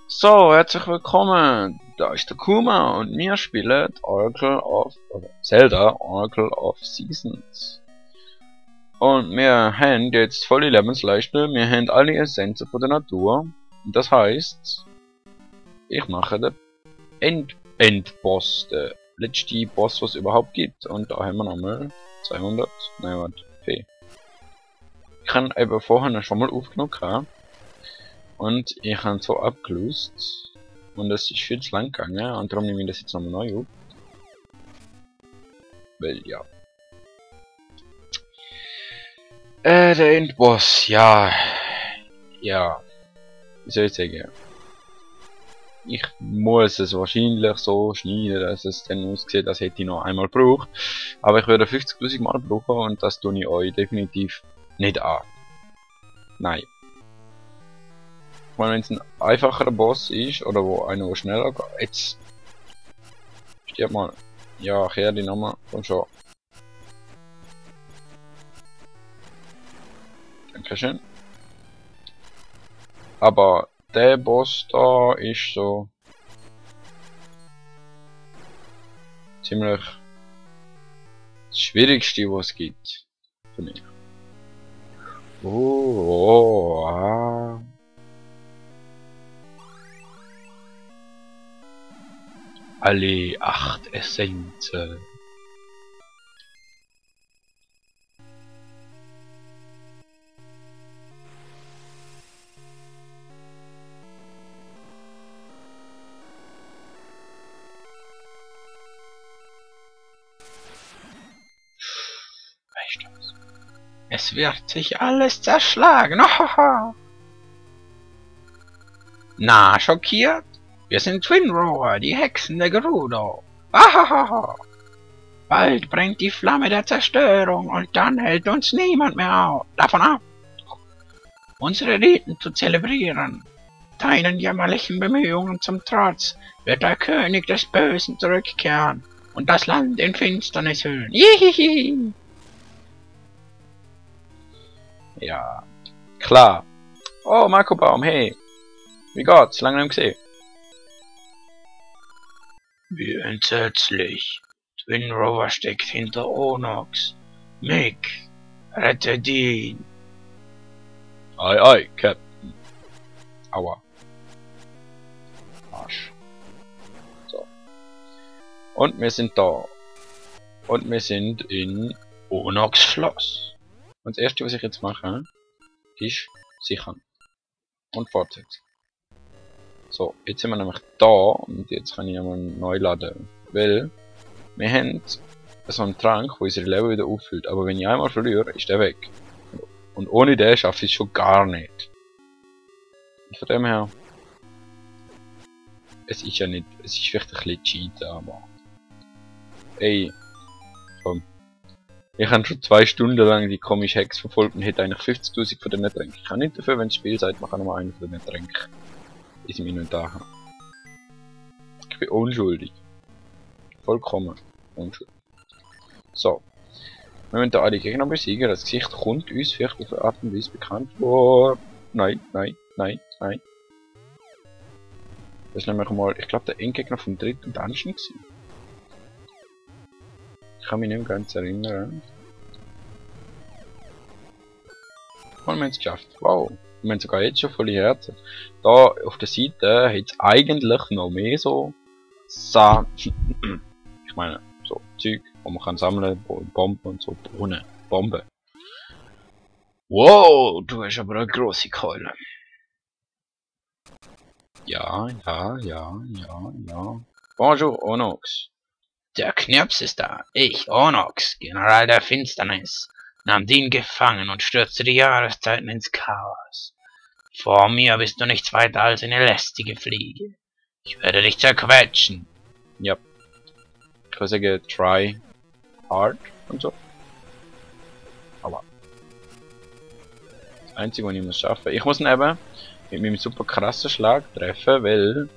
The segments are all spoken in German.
So, herzlich willkommen. Da ist der Kuma und wir spielen Zelda Oracle of Seasons. Und wir haben jetzt volle Lebensleiste, wir haben alle Essenzen von der Natur. Und das heisst, ich mache den Endboss, den letzten Boss, was es überhaupt gibt. Und da haben wir nochmal 200, nein warte, P. Ich habe eben vorher schon mal aufgenommen. Und ich habe so abgelöst. Und es ist viel zu lang gegangen. Und darum nehme ich das jetzt nochmal neu auf. Weil, ja. Der Endboss, ja. Ja. Wie soll ich sagen? Ich muss es wahrscheinlich so schneiden, dass es dann aussieht, als hätte ich noch einmal gebraucht. Aber ich würde 50.000 Mal brauchen und das tue ich euch definitiv nicht an. Nein. Wenn es ein einfacherer Boss ist, oder wo einer schneller geht, jetzt stirb mal. Ja, kehr die nochmal, komm schon. Dankeschön. Aber der Boss da ist so ziemlich das Schwierigste, was es gibt für mich. Alle 8 Essenzen. Weißt du was? Es wird sich alles zerschlagen. Na, schockiert? Wir sind Twin Rover, die Hexen der Gerudo. Ahahaha. Bald brennt die Flamme der Zerstörung und dann hält uns niemand mehr davon ab, unsere Riten zu zelebrieren. Deinen jämmerlichen Bemühungen zum Trotz wird der König des Bösen zurückkehren und das Land in Finsternis hüllen. Jihihi. Ja, klar. Oh, Marco Baum, hey. Wie geht's? Lange nicht gesehen. Wie entsetzlich. Twin Rover steckt hinter Onox. Mick, rette ihn. Ei, ei, Captain. Aua. Arsch. So. Und wir sind da. Und wir sind in Onox Schloss. Und das erste, was ich jetzt mache, ist sichern. Und fortsetzen. So, jetzt sind wir nämlich da und jetzt kann ich einmal neu laden. Weil wir haben so einen Trank, der unsere Level wieder auffüllt. Aber wenn ich einmal verliere, ist der weg. Und ohne den schaffe ich es schon gar nicht. Und von dem her. Es ist ja nicht. Es ist vielleicht ein bisschen cheaten, aber. Ey. Komm. Ich habe schon 2 Stunden lang die komische Hex verfolgt und hätte eigentlich 50.000 von denen Tränken. Ich kann nicht dafür, wenn das Spiel sagt, man kann nur einen von denen Tränken in seinem Inventar haben. Ich bin unschuldig. Vollkommen unschuldig. So. Wir müssen da alle Gegner besiegen. Das Gesicht kommt uns vielleicht auf eine Art und Weise bekannt vor. Nein, nein, nein, nein. Das ist nämlich mal, ich glaube, der Endgegner vom 3. Dungeon gewesen. Ich kann mich nicht mehr ganz erinnern. Und wir haben es geschafft. Wow. Wir haben sogar jetzt schon volle Herzen. Da auf der Seite hat es eigentlich noch mehr so ich meine, so Zeug, wo man kann sammeln, Bomben und so, Brunnen, Bomben. Wow, du hast aber eine grosse Keule. Ja. Bonjour, Onox. Der Knirps ist da. Ich, Onox, General der Finsternis, nahm den gefangen und stürzte die Jahreszeiten ins Chaos. Vor mir bist du nichts weiter als eine lästige Fliege. Ich werde dich zerquetschen. Ja. Ich würde sagen, try hard und so. Aber das Einzige, was ich muss schaffen. Ich muss ihn eben mit meinem super krassen Schlag treffen, weil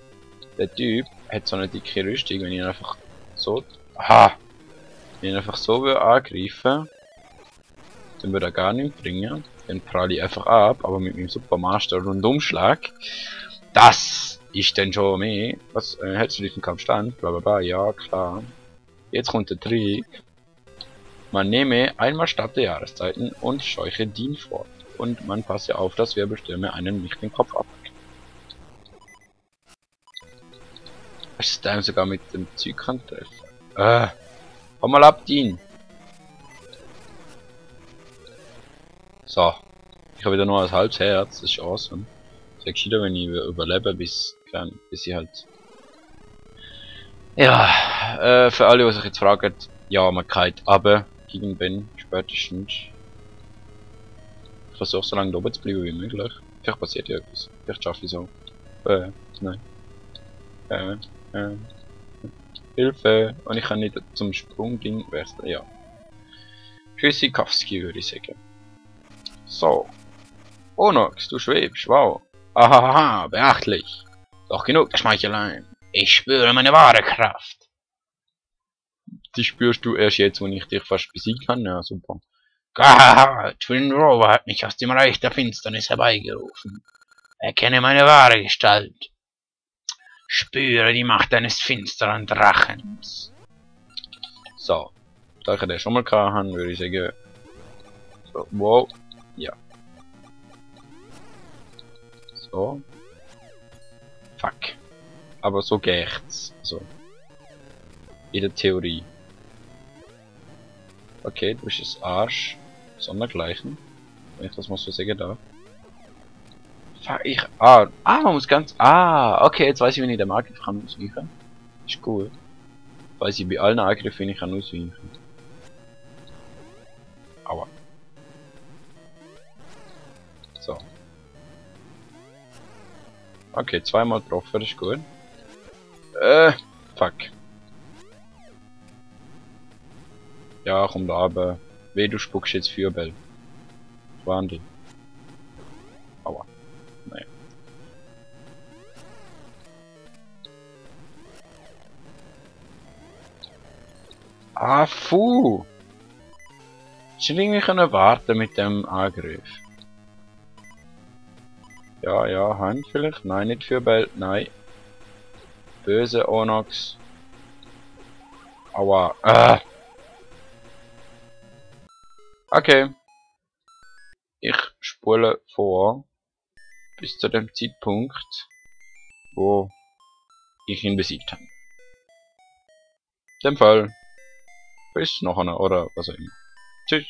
der Typ hat so eine dicke Rüstung, wenn ich ihn einfach so. Aha! Wenn ich ihn einfach so angreifen, dann würde er gar nichts bringen. Dann pralle ich einfach ab, aber mit meinem Supermaster Rundumschlag. Das ist denn schon mehr? Was, hältst du diesen Kampf stand? Blablabla, ja, klar. Jetzt kommt der Trick. Man nehme einmal statt der Jahreszeiten und scheuche Dean fort. Und man passe auf, dass Wirbelstürme einen nicht den Kopf abhacken. Was ist da sogar mit dem Zeug kann treffen? Komm mal ab, Dean! So. Ich habe wieder nur ein halbes Herz, das ist awesome. Es wäre gescheiter, wenn ich überlebe, bis ich halt... Ja, für alle, die sich jetzt fragen, ja, man kann aber irgendwann spätestens. Ich versuche so lange oben zu bleiben wie möglich. Vielleicht passiert ja etwas. Vielleicht schaffe ich so. Nein. Hilfe! Und ich kann nicht zum Sprungding wechseln, ja. Tschüssikowski würde ich sagen. So. Onox, du schwebst, wow. Ahaha, beachtlich. Doch genug der Schmeicheleien. Ich spüre meine wahre Kraft. Die spürst du erst jetzt, wo ich dich fast besiegt habe. Ja, super. Gahaha, Twin Rover hat mich aus dem Reich der Finsternis herbeigerufen. Erkenne meine wahre Gestalt. Spüre die Macht eines finsteren Drachens. So. Da ich den schon mal gehabt habe, würde ich sagen. So, wow. Ja. So. Fuck. Aber so geht's. So. In der Theorie. Okay, du bist das Arsch. Sondergleichen. Wenn ich das mal so sagen darf. Fuck, man muss ganz... okay, jetzt weiß ich, wenn ich den Angriff kann ausweichen. Ist cool. Weiß ich bei allen Angriffen, wenn ich kann ausweichen. Aua. So. Okay, zweimal getroffen, das ist gut. Fuck. Ja, komm da runter. Weh, du spuckst jetzt Feuerball. Wahnsinn. Aua. Nein. Fuh! Ich hätte irgendwie können warten mit dem Angriff. Ja, Hand vielleicht? Nein, nicht Feuerball, nein. Böse Onox. Aua. Okay. Ich spule vor bis zu dem Zeitpunkt, wo ich ihn besiegt habe. In dem Fall bis nachher oder was auch immer. Tschüss.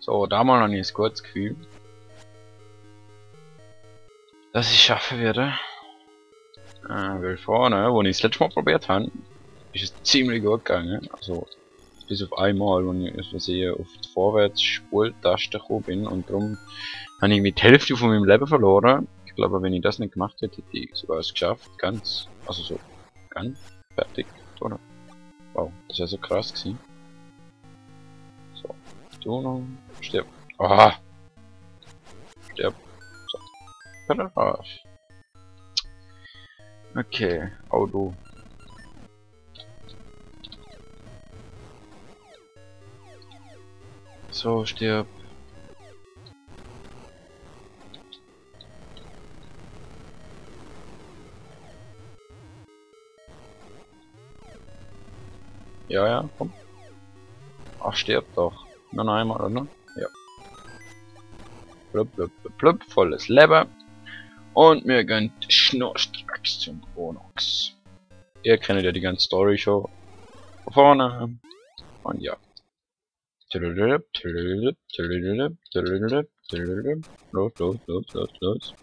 So, da mal habe ich ein gutes Gefühl, dass ich schaffen werde. Weil vorne, wo ich das letzte Mal probiert habe, ist es ziemlich gut gegangen. Also, bis auf einmal, wo ich auf die Vorwärts-Spultaste gekommen bin und darum habe ich mit der Hälfte von meinem Leben verloren. Ich glaube, wenn ich das nicht gemacht hätte, hätte ich sogar es geschafft. Ganz fertig, oder? Wow, das wäre so krass gewesen. So, du noch, stirb. Aha! Stirb. So. Paragraph. Okay, du. So, stirb. Ja, ja, komm. Ach, stirbt doch. Nur noch einmal, oder? Ja. Blub, blub, blub, blub, volles Leben. Und wir gehen schnurstracks zum Onyx. Ihr kennt ja die ganze Story schon. Von vorne. Und ja. Los.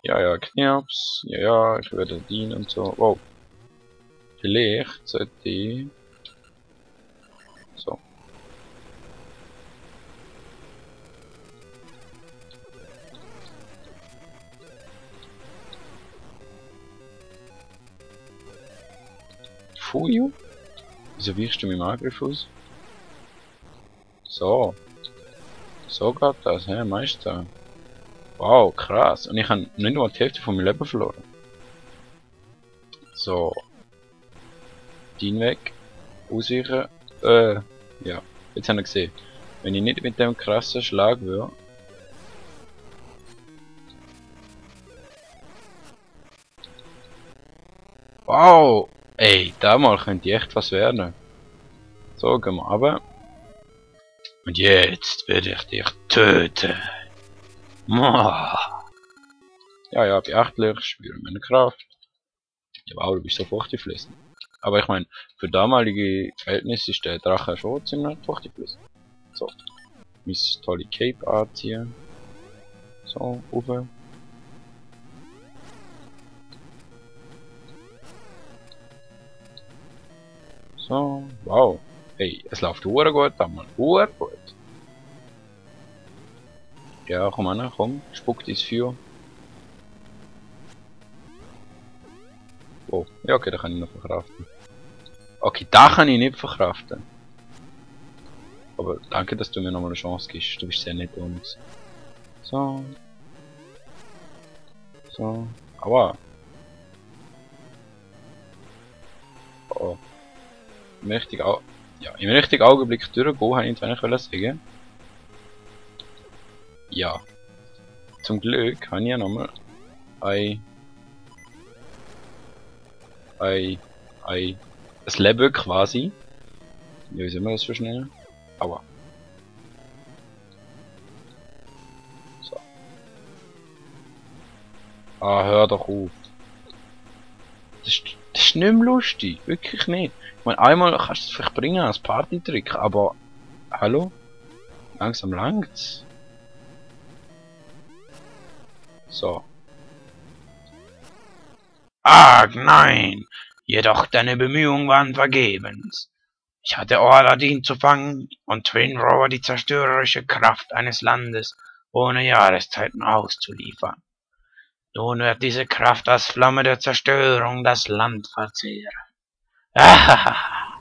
Ja, ja, Knirps. Ja, ja, ich werde dienen und so. Wow. Vielleicht sollte ich... So. Fuju? Wieso weichst du mit dem Angriff aus? So. So geht das, hä, Meister. Wow, krass. Und ich habe nicht nur die Hälfte von meinem Leben verloren. So. Den weg. Ausweichen. Ja. Jetzt haben wir gesehen. Wenn ich nicht mit dem krassen Schlag würde. Wow! Ey, da mal könnte echt was werden. So, gehen wir runter. Und jetzt werde ich dich töten. Ja, ja, beachtlich, spüre meine Kraft. Ja, wow, du bist so furchteinflößend. Aber ich meine, für damalige Verhältnisse ist der Drache schon ziemlich furchteinflößend. So. Mein tolle Cape anziehen. So, rauf. So, wow. Hey, es läuft gut, Mann. Gut. Ja, komm an, komm. Spuckt ins Feuer. Oh, ja, okay, da kann ich noch verkraften. Okay, da kann ich nicht verkraften. Aber danke, dass du mir nochmal eine Chance gibst. Du bist sehr nett uns. So. So. Aua. Oh. Im richtigen Augenblick durchgehen, habe ich eigentlich sagen. Ja. Zum Glück habe ich ja nochmal ein Leben quasi. Ja, wie soll man das so schnell? Aua. So. Ah, hör doch auf. Das ist nicht mehr lustig. Wirklich nicht. Ich meine, einmal kannst du es vielleicht bringen als Partytrick, aber... Hallo? Langsam langt's. So. Ach nein! Jedoch deine Bemühungen waren vergebens. Ich hatte Order, ihn zu fangen, und Twin Rover die zerstörerische Kraft eines Landes ohne Jahreszeiten auszuliefern. Nun wird diese Kraft als Flamme der Zerstörung das Land verzehren. Ahaha!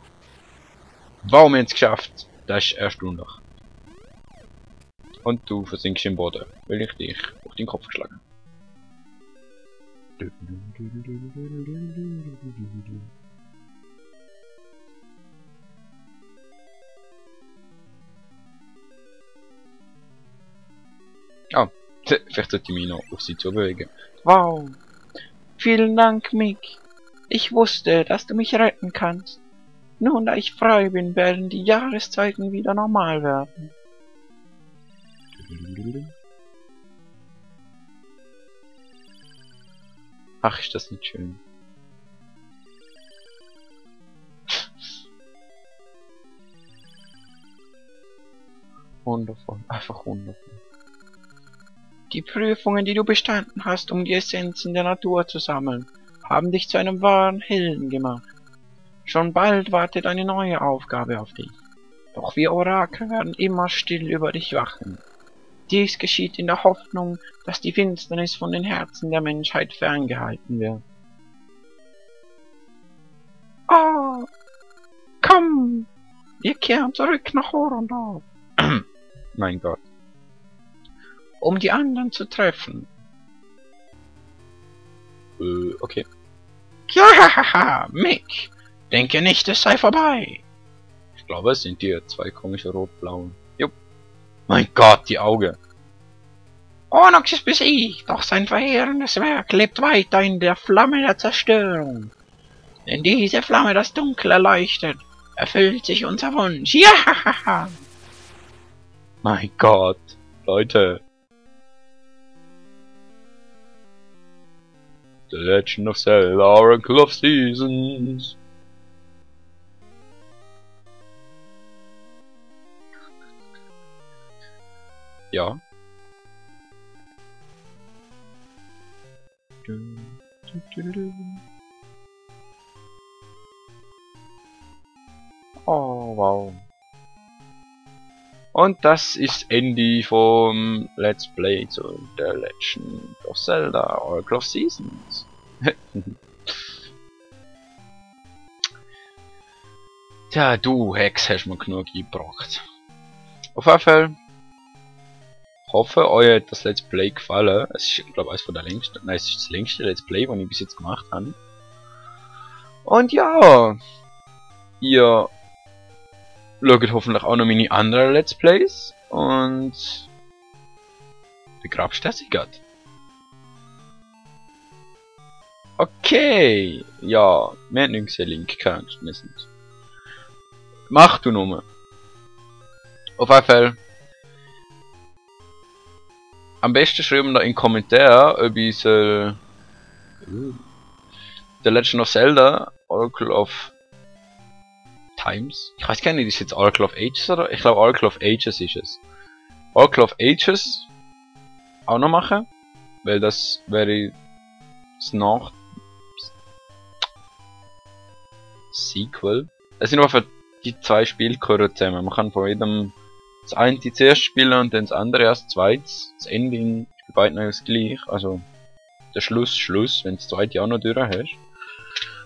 Warum jetzt geschafft? Das ist erstaunlich. Und du versinkst im Boden, weil ich dich auf den Kopf geschlagen. Ah, vielleicht sollte ich mich noch auf sie zubewegen. Wow! Vielen Dank, Mick. Ich wusste, dass du mich retten kannst. Nun, da ich frei bin, werden die Jahreszeiten wieder normal werden. Ach, ist das nicht schön. Wundervoll, einfach wundervoll. Die Prüfungen, die du bestanden hast, um die Essenzen der Natur zu sammeln, haben dich zu einem wahren Helden gemacht. Schon bald wartet eine neue Aufgabe auf dich. Doch wir Orakel werden immer still über dich wachen. Dies geschieht in der Hoffnung, dass die Finsternis von den Herzen der Menschheit ferngehalten wird. Oh, komm, wir kehren zurück nach Horondor. Mein Gott. Um die anderen zu treffen. Okay. Ja, Mick, denke nicht, es sei vorbei. Ich glaube, es sind die zwei komische rot-blauen. Jupp. Mein Gott, die Augen. Onyx ist besiegt, doch sein verheerendes Werk lebt weiter in der Flamme der Zerstörung. Wenn diese Flamme das Dunkel erleuchtet, erfüllt sich unser Wunsch. Ja! Mein Gott, Leute. The Legend of Zelda Oracle of Seasons. Ja. Oh, wow. Und das ist Ende vom Let's Play zu The Legend of Zelda Oracle of Seasons. Tja, du Hex hast mir genug gebracht. Auf jeden Fall hoffe, euch hat das Let's Play gefallen. Es ist, glaube ich, eines von der längsten. Nein, es ist das längste Let's Play, das ich bis jetzt gemacht habe. Und ja, ihr schaut hoffentlich auch noch meine anderen Let's Plays und begrabst das grad. Okay, ja, wir haben nicht gesehen, Link gekannt, wir sind. Mach du nur. Auf jeden Fall. Am besten schreiben da in den Kommentaren, ob ich The Legend of Zelda Oracle of Times. Ich weiß gar nicht, ist es jetzt Oracle of Ages oder? Ich glaube Oracle of Ages ist es. Oracle of Ages auch noch machen, weil das wäre das nach Sequel. Es sind einfach die zwei Spiele gehören zusammen. Man kann von jedem das eine zuerst spielen und dann das andere erst zweites. Das Ending ist bei beiden das gleich. Also der Schluss, wenn du das zweite auch noch durch hast.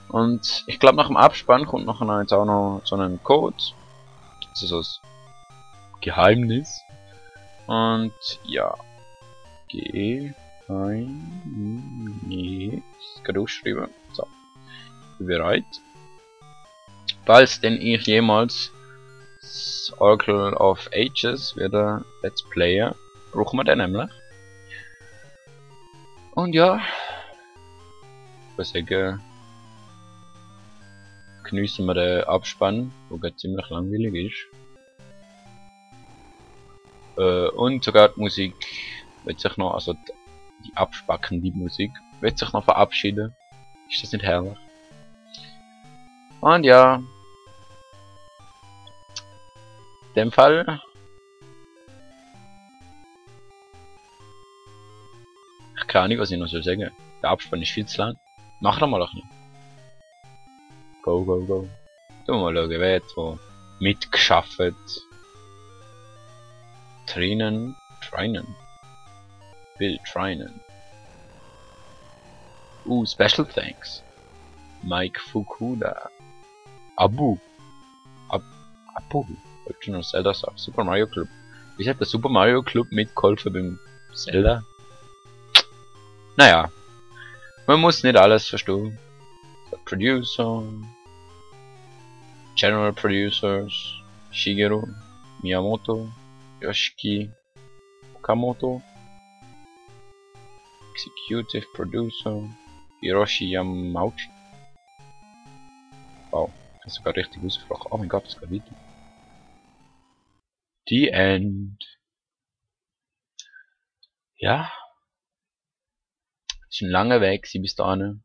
Und ich glaube nach dem Abspann kommt nachher jetzt auch noch so ein Code. Also so ein Geheimnis. Und ja. Geheimnis. Gerade aufschreiben. So. Bin bereit. Falls denn ich jemals das Oracle of Ages wieder Let's Player, brauchen wir den nämlich. Und ja, ich würde sagen, geniessen wir den Abspann, der ziemlich langweilig ist. Und sogar die Musik wird sich noch, also die abspackende Musik, wird sich noch verabschieden. Ist das nicht herrlich? Und ja, in dem Fall, ich keine Ahnung, was ich noch soll sagen. Der Abspann ist viel zu lang. Mach doch mal ein bisschen. Go, go, go. Du mal schauen, wer hat so mitgeschafft. Trinen. Bill Trinen. Special thanks. Mike Fukuda. Abu. Legend of Zelda sagt Super Mario Club. Wie hat der Super Mario Club mitgeholfen beim Zelda? Naja. Man muss nicht alles verstehen. The Producer. General Producers. Shigeru. Miyamoto. Yoshiki. Okamoto. Executive Producer. Hiroshi Yamauchi. Wow. Ich habe sogar richtig ausgesprochen. Oh mein Gott, das geht weiter. The End. Ja. Es war ein langer Weg bis dahin.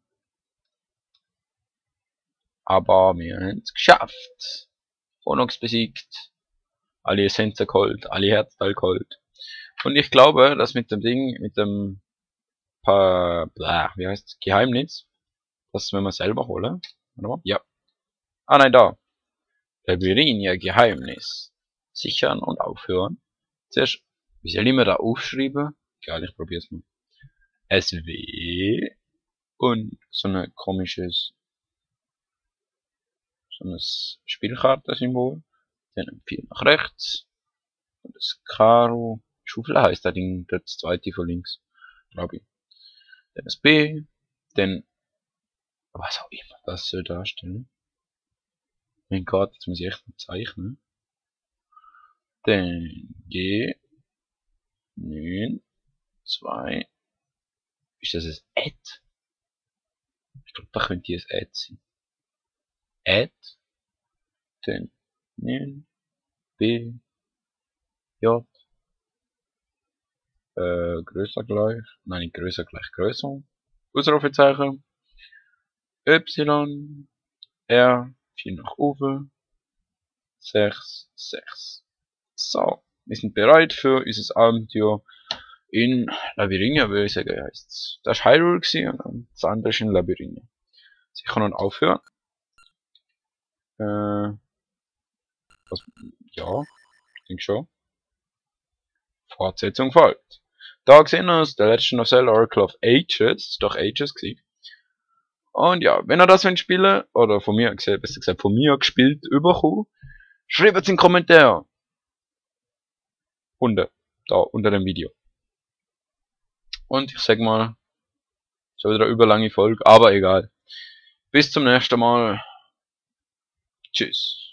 Aber wir haben es geschafft. Phonox besiegt. Alle Essenzen geholt. Alle Herzteile geholt. Und ich glaube, dass mit dem Ding, mit dem wie heißt Geheimnis, das wenn wir selber holen. Warte mal. Ja. Ah nein, da. Labyrinthia Geheimnis. Sichern und aufhören. Zuerst, wie soll ich mir da aufschreiben? Egal, ich probier's mal. SW und so ein komisches Spielkartensymbol. Dann ein Pfeil nach rechts. Und das Karo. Schaufel heißt das Ding, das zweite von links. Glaube ich. Dann das B. Dann was auch immer das soll darstellen. Mein Gott, jetzt muss ich echt mal zeichnen. Dann G 9 2. Ist das ein Ad? Ich glaube, da könnte ein Ad sein. Add, dann N, B, J, größer gleich, nein, nicht größer gleich größer, Ausrufezeichen, Y, R, 4 nach oben, 6, 6. So, wir sind bereit für unser Abenteuer in Labyrinthia, würde ich sagen, heisst's. Das war Hyrule und das andere ist in Labyrinthia. Ich kann noch aufhören. Was, ja, ich denke schon. Fortsetzung folgt. Da sehen wir uns The Legend of Zelda Oracle of Ages. Ist doch Ages gewesen. Und ja, wenn ihr das wollt spielen, oder von mir gesehen, besser gesagt von mir gespielt überkommen, schreibt es in den Kommentaren. Unten. Da, unter dem Video. Und ich sag mal, so wieder eine überlange Folge, aber egal. Bis zum nächsten Mal. Tschüss.